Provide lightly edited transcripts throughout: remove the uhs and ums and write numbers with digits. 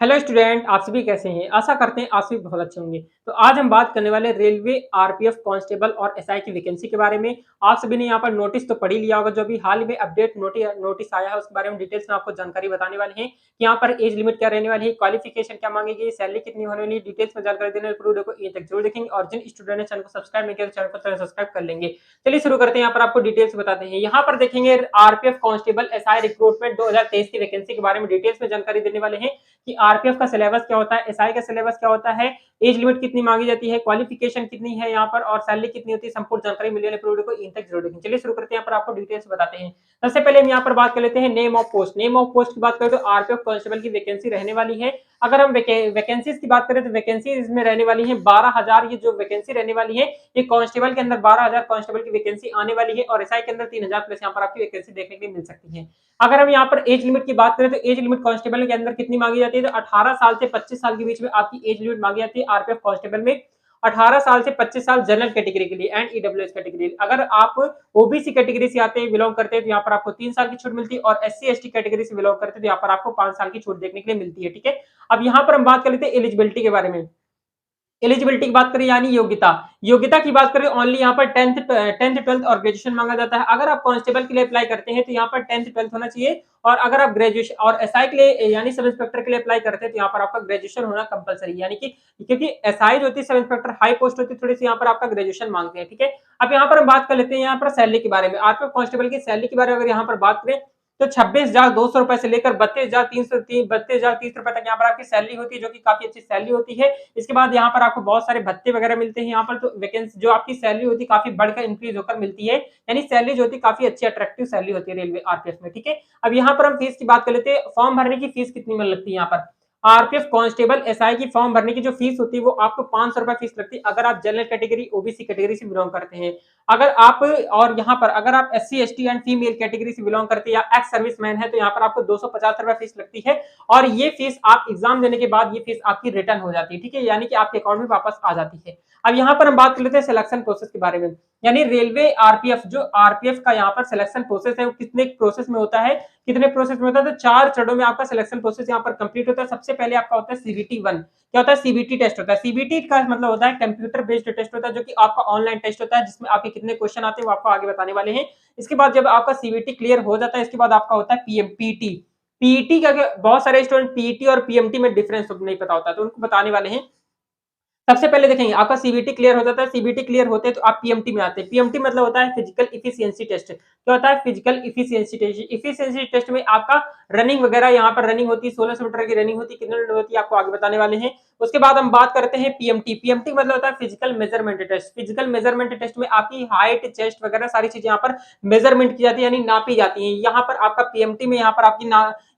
Hello student, आप सभी कैसे हैं? आशा करते हैं आप सभी बहुत अच्छे होंगे। तो आज हम बात करने वाले रेलवे आरपीएफ कांस्टेबल और एसआई की वैकेंसी के बारे में। आप सभी ने यहाँ पर नोटिस तो पढ़ ही लिया होगा, जो अभी हाल में अपडेट नोटिस आया है उसके बारे में डिटेल्स में आपको जानकारी बताने वाले हैं कि यहाँ पर एज लिमिट क्या रहने वाली है, क्वालिफिकेशन क्या मांगेगी, सैलरी कितनी होने वाली है, डिटेल्स में जानकारी देने वाले वीडियो को ये तक जरूर देखेंगे। और जिन स्टूडेंट ने चैनल को सब्सक्राइब नहीं किया तो चैनल को सब्सक्राइब कर लेंगे। चलिए शुरू करते हैं। यहाँ पर आपको डिटेल्स बताते हैं। यहाँ पर देखेंगे आरपीएफ कांस्टेबल एसआई रिक्रूटमेंट 2023 की वैकेंसी के बारे में डिटेल्स में जानकारी देने वाले हैं कि आरपीएफ का सिलेबस क्या होता है, एसआई का सिलेबस क्या होता है, एज लिमिट कितनी मांगी जाती है, क्वालिफिकेशन कितनी है यहाँ पर, और सैलरी कितनी होती है। संपूर्ण जानकारी मिलने वाले वीडियो को इन तक जरूर देखें। चलिए शुरू करते हैं। यहाँ पर आपको डिटेल्स बताते हैं। सबसे पहले हम यहाँ पर बात कर लेते हैं name of post. Name of post की बात करें तो आरपीएफ कांस्टेबल की वैकेंसी रहने वाली है। अगर हम वैकेंसीज की बात करें तो वैकेंसी इसमें रहने वाली है 12,000। ये जो वैकेंसी रहने वाली है ये कांस्टेबल के अंदर 12,000 कांस्टेबल की वैकेंसी आने वाली है, और एसआई के अंदर 3,000 प्लस यहाँ पर आपकी वैकेंसी देखने के लिए मिल सकती है। अगर हम यहाँ पर एज लिमिट की बात करें तो एज लिमिट कांस्टेबल के अंदर कितनी मांगी जाती है, तो 18 साल से 25 साल के बीच में आपकी एज लिमिट मांगी जाती है आरपीएफ कांस्टेबल में। 18 साल से 25 साल जनरल कैटेगरी के लिए एंड ईडब्ल्यूएस कैटेगरी। अगर आप ओबीसी कैटेगरी से आते हैं, बिलोंग करते हैं, तो यहाँ पर आपको 3 साल की छूट मिलती है, और एससी एसटी कैटेगरी से बिलोंग करते हैं तो यहाँ पर आपको 5 साल की छूट देखने के लिए मिलती है। ठीक है। अब यहाँ पर हम बात कर लेते हैं एलिजिबिलिटी के बारे में। एलिजिबिलिटी की बात करें यानी योग्यता। योग्यता की बात करें ओनली यहाँ पर टेंथ ट्वेल्थ और ग्रेजुएशन मांगा जाता है। अगर आप कांस्टेबल के लिए अप्लाई करते हैं तो यहाँ पर टेंथ ट्वेल्थ होना चाहिए, और अगर आप ग्रेजुएशन और एसआई के लिए यानी सब इंस्पेक्टर के लिए अप्लाई करते हैं तो यहाँ पर आपका ग्रेजुएशन होना कंपलसरी, यानी कि क्योंकि एसआई जो होती है सब इंस्पेक्टर हाई पोस्ट होती है, थोड़ी सी यहाँ पर आपका ग्रेजुएशन मांगते हैं। ठीक है। अब यहाँ पर हम बात कर लेते हैं यहाँ पर सैलरी के बारे में। आरपीएफ कांस्टेबल की सैलरी के बारे में अगर यहाँ पर बात करें तो 26,200 रुपए से लेकर 32,330 रुपए तक यहाँ पर आपकी सैलरी होती है, जो कि काफी अच्छी सैलरी होती है। इसके बाद यहाँ पर आपको बहुत सारे भत्ते वगैरह मिलते हैं। यहाँ पर तो वैकेंसी जो आपकी सैलरी होती है काफी बढ़कर इंक्रीज होकर मिलती है, यानी सैलरी जो होती है काफी अच्छी अट्रैक्टिव सैलरी होती है रेलवे आरपीएफ में। ठीक है। अब यहाँ पर हम फीस की बात कर लेते हैं। फॉर्म भरने की फीस कितनी में लगती है यहाँ पर? आरपीएफ कांस्टेबल एसआई की फॉर्म भरने की जो फीस होती है वो आपको 500 रुपए फीस लगती है, अगर आप जनरल कैटेगरी ओबीसी कैटेगरी से बिलोंग करते हैं। अगर आप और यहाँ पर अगर आप SC ST and female category से बिलोंग करते हैं या एक्स सर्विस मैन है तो यहाँ पर आपको 250 रुपए फीस लगती है, और ये फीस आप एग्जाम देने के बाद ये फीस आपकी रिटर्न हो जाती है। ठीक है, यानी कि आपके अकाउंट में वापस आ जाती है। अब यहाँ पर हम बात कर लेते हैं सिलेक्शन प्रोसेस के बारे में। यानी रेलवे आरपीएफ जो आरपीएफ का यहाँ पर सिलेक्शन प्रोसेस है वो कितने प्रोसेस में होता है, कितने प्रोसेस में होता है, तो 4 चरणों में आपका सिलेक्शन प्रोसेस यहाँ पर कंप्लीट होता है। सबसे पहले आपका होता है सीबीटी 1। क्या होता है? सीबीटी टेस्ट होता है। सीबीटी का मतलब होता है कंप्यूटर बेस्ड टेस्ट होता है, जो कि आपका ऑनलाइन टेस्ट होता है, जिसमें आपके कितने क्वेश्चन आते हैं वो आपको आगे बताने वाले हैं। इसके बाद जब आपका सीबीटी क्लियर हो जाता है, इसके बाद आपका होता है पीएमपीटी। पीईटी का बहुत सारे स्टूडेंट पीईटी और पीएमटी में डिफरेंस नहीं पता होता है, तो उनको बताने वाले हैं। सबसे पहले देखेंगे आपका सीबीटी क्लियर हो जाता है। सीबीटी क्लियर होते हैं तो आप पीएमटी में आते हैं। पीएमटी मतलब होता है फिजिकल इफिशियंसी टेस्ट। क्या होता है? Physical efficiency test. Efficiency test में आपका रनिंग वगैरह यहाँ पर रनिंग होती है, 1600 मीटर की रनिंग होती है, कितने मिनट होती है आपको आगे बताने वाले हैं। उसके बाद हम बात करते हैं पीएमटी। पीएमटी मतलब होता है physical measurement test. Physical measurement test में आपकी हाइट चेस्ट वगैरह सारी चीजें यहाँ पर मेजरमेंट की जाती है, यानी नापी जाती है। यहाँ पर आपका पीएमटी में यहाँ पर आपकी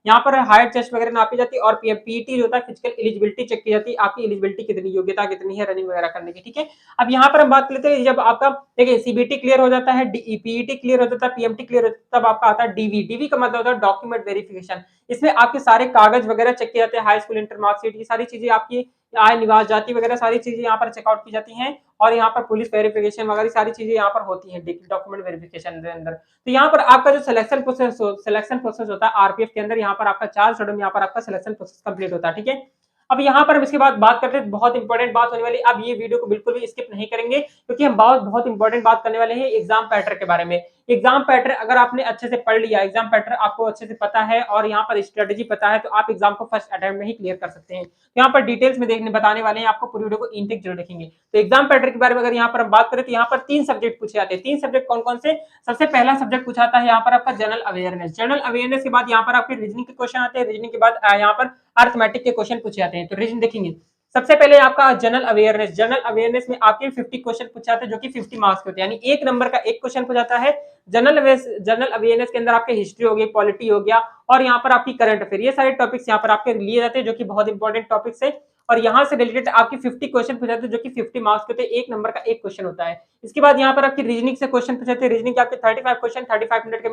यहाँ पर हाइट चेस्ट वगैरह नापी जाती है, और पीटी जो होता है फिजिकल एलिजिबिलिटी चेक की जाती है, आपकी एलिजिबिलिटी कितनी, योग्यता कितनी है रनिंग वगैरह करने की। ठीक है। अब यहाँ पर हम बात करते हैं जब आपका देखिए सीबीटी क्लियर हो जाता है, पीईटी क्लियर हो जाता है, पीएमटी क्लियर हो जाता है, तब आपका आता है डीवी। डीवी का मतलब होता है डॉक्यूमेंट वेरिफिकेशन। इसमें आपके सारे कागज वगैरह चेक किए जाते हैं, हाई स्कूल इंटर मार्कशीट, ये सारी चीजें आपकी आय निवास जाति वगैरह सारी चीजें यहाँ पर चेकआउट की जाती हैं, और यहाँ पर पुलिस वेरिफिकेशन वगैरह सारी चीजें यहाँ पर होती हैं डॉक्यूमेंट वेरिफिकेशन के अंदर। तो यहाँ पर आपका जो सिलेक्शन प्रोसेस होता है आरपीएफ के अंदर, यहाँ पर आपका 4 चरणों में यहाँ पर आपका सिलेक्शन प्रोसेस कंप्लीट होता है। ठीक है। अब यहाँ पर हम इसके बाद बात करते हैं, बहुत इंपॉर्टेंट बात होने वाली। अब ये वीडियो को बिल्कुल भी स्किप नहीं करेंगे, क्योंकि हम बहुत इंपॉर्टेंट बात करने वाले हैं एग्जाम पैटर्न के बारे में। एग्जाम पैटर्न अगर आपने अच्छे से पढ़ लिया, एग्जाम पैटर्न आपको अच्छे से पता है और यहाँ पर स्ट्रेटेजी पता है, तो आप एग्जाम को फर्स्ट अटेम्प्ट में ही क्लियर कर सकते हैं। तो यहाँ पर डिटेल्स में देखने बताने वाले हैं आपको, पूरी वीडियो को इन तक जरूर देखेंगे। तो एग्जाम पैटर्न के बारे में अगर यहाँ पर हम बात करें तो यहाँ पर 3 सब्जेक्ट पूछे जाते हैं। 3 सब्जेक्ट कौन कौन से? सबसे पहला सब्जेक्ट पूछा जाता है यहाँ पर आपका जनरल अवेयरनेस। जनरल अवेयरनेस के बाद यहाँ पर आपके रीजनिंग के क्वेश्चन आते हैं। रीजनिंग के बाद यहाँ पर अर्थमेटिक के क्वेश्चन पूछे जाते हैं। तो रीजन देखेंगे। सबसे पहले आपका जनरल अवेयरनेस। जनरल अवेयरनेस में आपके 50 क्वेश्चन पूछे जाते हैं, जो कि 50 मार्क्स के होते हैं, यानी 1 नंबर का एक क्वेश्चन पूछा जाता है। जनरल अवेयरनेस के अंदर आपके हिस्ट्री हो गई, पॉलिटी हो गया, और यहाँ पर आपकी करंट अफेयर, ये सारे टॉपिक्स यहाँ पर आपके लिए जाते हैं, जो कि बहुत इंपॉर्टेंट टॉपिक्स है। और यहाँ से रिलेटेड आपकी 50 क्वेश्चन पूछे जाते हैं, जो कि 50 मार्क्स के होते हैं, 1 नंबर का एक क्वेश्चन होता है। इसके बाद यहाँ पर आपकी रीजनिंग से क्वेश्चन पूछे जाते हैं। रीजनिंग के आपके 35 क्वेश्चन 35 मिनट के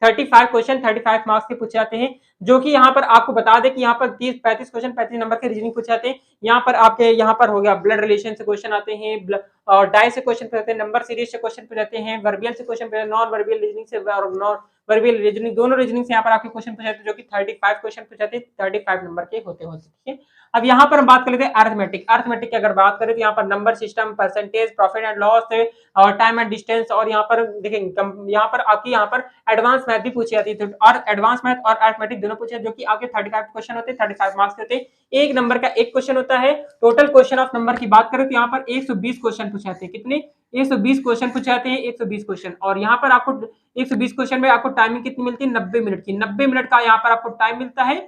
35 क्वेश्चन 35 मार्क्स के पूछे जाते हैं, जो कि यहाँ पर आपको बता दें कि यहाँ पर 30-35 क्वेश्चन 35 नंबर के रीजनिंग पूछे जाते हैं। यहाँ पर आपके यहाँ पर हो गया ब्लड रिलेशन से क्वेश्चन आते हैं, और डाई से क्वेश्चन पूछते हैं, नंबर सीरीज से क्वेश्चन पूछते हैं, वर्बियल से क्वेश्चन, नॉन वर्बियल रीजनिंग से और वर्बल रीजनिंग, दोनों रीजनिंग से यहाँ पर आपके क्वेश्चन पूछे थे, जो कि 35 क्वेश्चन पूछे थे, 35 नंबर के होते होते, ठीक है। अब यहाँ पर हम बात कर लेते हैं अरिथमेटिक। अरिथमेटिक की अगर बात करें तो यहाँ पर number system, percentage, profit and loss और टाइम एंड डिस्टेंस, और यहाँ पर देखेंगे यहाँ पर आपकी यहाँ पर एडवांस मैथ भी पूछी जाती है, और एडवांस मैथ और अरिथमेटिक दोनों पूछे, जो कि आपके 35 क्वेश्चन होते हैं, 35 मार्क्स होते हैं, एक नंबर का एक क्वेश्चन होता है। टोटल क्वेश्चन ऑफ नंबर की बात करें तो यहाँ पर 120 क्वेश्चन पूछे जाते हैं, कितने 120 क्वेश्चन पूछे जाते हैं, 120 क्वेश्चन। और यहाँ पर आपको 120 क्वेश्चन में आपको टाइमिंग कितनी मिलती है, 90 मिनट की, 90 मिनट का यहाँ पर आपको टाइम मिलता है,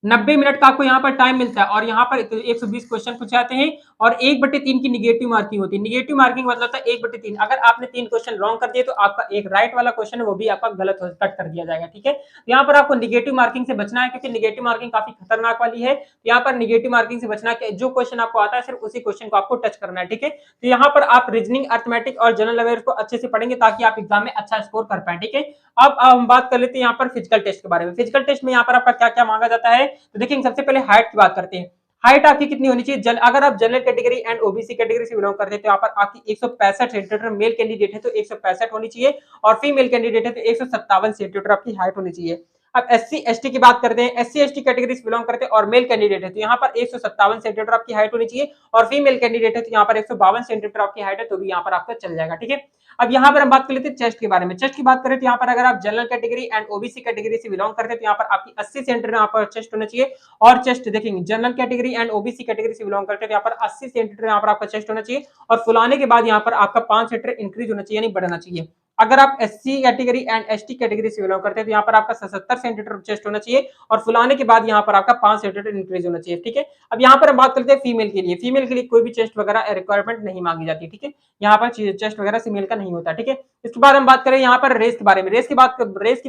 90 मिनट का आपको यहाँ पर टाइम मिलता है। और यहाँ पर 120 क्वेश्चन पूछे जाते हैं और 1/3 की निगेटिव मार्किंग होती है। निगेटिव मार्किंग मतलब था 1/3, अगर आपने 3 क्वेश्चन रॉन्ग कर दिए तो आपका एक राइट वाला क्वेश्चन है वो भी आपका गलत कट कर दिया जाएगा, ठीक है। तो यहाँ पर आपको निगेटिव मार्किंग से बचना है, क्योंकि निगेटिव मार्किंग काफी खतरनाक वाली है। तो यहाँ पर निगेटिव मार्किंग से बचना है, जो क्वेश्चन आपको आता है सिर्फ उसी क्वेश्चन को आपको टच करना है, ठीक है। तो यहाँ पर आप रीजनिंग, अरिथमेटिक और जनरल अवेयर्स को अच्छे से पढ़ेंगे ताकि आप एग्जाम में अच्छा स्कोर कर पाए, ठीक है। अब हम बात कर लेते हैं यहाँ पर फिजिकल टेस्ट के बारे में। फिजिकल टेस्ट में यहाँ पर आपका क्या क्या मांगा जाता है, तो देखिए सबसे पहले हाइट की बात करते हैं। हाइट आपकी कितनी होनी चाहिए, अगर आप general category and OBC category से बिलोंग करते हैं तो यहाँ पर आपकी 165 सेंटीमीटर, मेल कैंडिडेट है तो 165 होनी चाहिए, और फीमेल कैंडिडेट है तो 157 सेंटीमीटर आपकी हाइट होनी चाहिए। अब एससी एसटी की बात करते हैं, एससी एसटी कैटेगरी से बिलोंग करते हैं और मेल कैंडिडेट है तो यहाँ पर 157 सेंटीमीटर आपकी हाइट होनी चाहिए, और फीमेल कैंडिडेट है तो यहाँ पर 152 सेंटीमीटर आपकी हाइट है, तो भी यहाँ पर आपका चल जाएगा, ठीक है। अब यहाँ पर हम बात कर लेते हैं चेस्ट के बारे में। चेस्ट की बात करें तो यहाँ पर अगर आप general category and OBC category से बिलोंग करते हैं तो यहाँ पर आपकी 80 सेंटीमीटर यहाँ पर चेस्ट होना चाहिए, और चेस्ट देखेंगे general category and OBC category से बिलोंग करते हैं तो यहाँ पर 80 सेंटीमीटर यहाँ पर आपका चेस्ट होना चाहिए, और फुलाने के बाद यहाँ पर आपका 5 सेंटीमीटर इंक्रीज होना चाहिए, यानी बढ़ना चाहिए। अगर आप SC category and ST category से बिलोंग करते हैं तो यहाँ पर आपका 77 सेंटीमीटर चेस्ट होना चाहिए, और फुलाने के बाद यहाँ पर आपका 5 सेंटीमीटर इंक्रीज होना चाहिए, ठीक है। अब यहाँ पर हम बात करते हैं फीमेल के लिए। फीमेल के लिए कोई भी चेस्ट वगैरह रिक्वायरमेंट नहीं मांगी जाती, ठीक है। यहाँ पर चेस्ट वगैरह फीमेल का नहीं होता, ठीक है। इसके बाद हम बात करें यहाँ पर रेस के बारे में। रेस की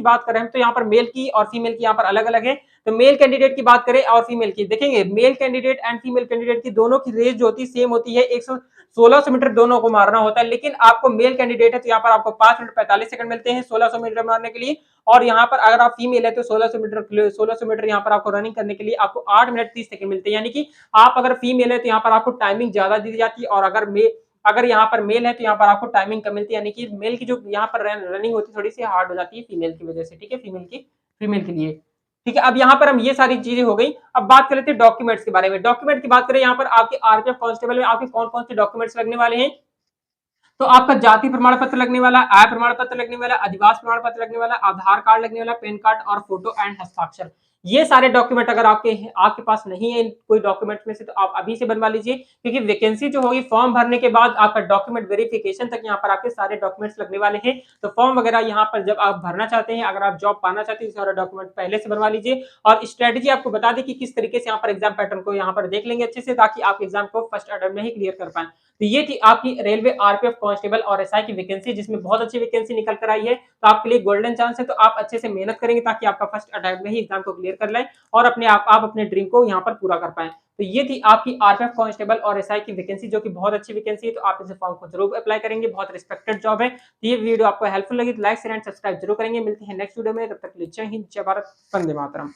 बात करें तो यहाँ पर मेल की और फीमेल की यहाँ पर अलग अलग है। तो मेल कैंडिडेट की बात करें और फीमेल की, देखेंगे male candidate and female candidate की दोनों की रेस जो होती है सेम होती है, 1600 मीटर दोनों को मारना होता है, लेकिन आपको मेल कैंडिडेट है तो यहाँ पर आपको 5 मिनट 45 सेकंड मिलते हैं 1600 मीटर मारने के लिए, और यहाँ पर अगर आप फीमेल है तो 1600 मीटर यहाँ पर आपको रनिंग करने के लिए आपको 8 मिनट 30 सेकंड मिलते हैं। यानी कि आप अगर फीमेल है तो यहाँ पर आपको टाइमिंग ज्यादा दी जाती है, और अगर यहाँ पर मेल है तो यहाँ पर आपको टाइमिंग कम मिलती है, यानी कि मेल की जो यहाँ पर रनिंग होती है थोड़ी सी हार्ड हो जाती है फीमेल की वजह से, ठीक है, फीमेल के लिए, ठीक है। अब यहाँ पर हम ये सारी चीजें हो गई। अब बात कर लेते हैं डॉक्यूमेंट्स के बारे में। डॉक्यूमेंट की बात करें यहाँ पर आपके आरपीएफ कांस्टेबल में आपके कौन कौन से डॉक्यूमेंट्स लगने वाले हैं, तो आपका जाति प्रमाण पत्र लगने वाला, आय प्रमाण पत्र लगने वाला, अधिवास प्रमाण पत्र लगने वाला, आधार कार्ड लगने वाला, पैन कार्ड और फोटो एंड हस्ताक्षर। ये सारे डॉक्यूमेंट अगर आपके पास नहीं है कोई डॉक्यूमेंट में से तो आप अभी से बनवा लीजिए, क्योंकि वैकेंसी जो होगी फॉर्म भरने के बाद आपका डॉक्यूमेंट वेरिफिकेशन तक यहाँ पर आपके सारे डॉक्यूमेंट्स लगने वाले हैं। तो फॉर्म वगैरह यहाँ पर जब आप भरना चाहते हैं, अगर आप जॉब पाना चाहते हैं, सारा डॉक्यूमेंट पहले से बनवा लीजिए। और स्ट्रेटेजी आपको बता दें कि किस तरीके से यहाँ पर एग्जाम पैटर्न को यहाँ पर देख लेंगे अच्छे से, ताकि आप एग्जाम को फर्स्ट अटेम्प्ट में ही क्लियर कर पाए। तो ये थी आपकी रेलवे आरपीएफ कांस्टेबल और एसआई की वैकेंसी, जिसमें बहुत अच्छी वैकेंसी निकल कर आई है। तो आपके लिए गोल्डन चांस है, तो आप अच्छे से मेहनत करेंगे ताकि आपका फर्स्ट अटेम्प्ट में ही एग्जाम को क्लियर कर लें और आप अपने ड्रीम को यहाँ पर पूरा कर पाए। तो ये थी आपकी आरपीएफ कांस्टेबल और एसआई की वैकेंसी, जो कि बहुत अच्छी वैकेंसी है। तो आप इस फॉर्म को जरूर अप्लाई करेंगे, बहुत रिस्पेक्टेड जॉब है। तो ये वीडियो आपको हेल्पफुल लगी तो लाइक शेयर एंड सब्सक्राइब जरूर करेंगे। मिलते हैं नेक्स्ट वीडियो में, तब तक जय हिंद, जय भारत, वंदे मातरम।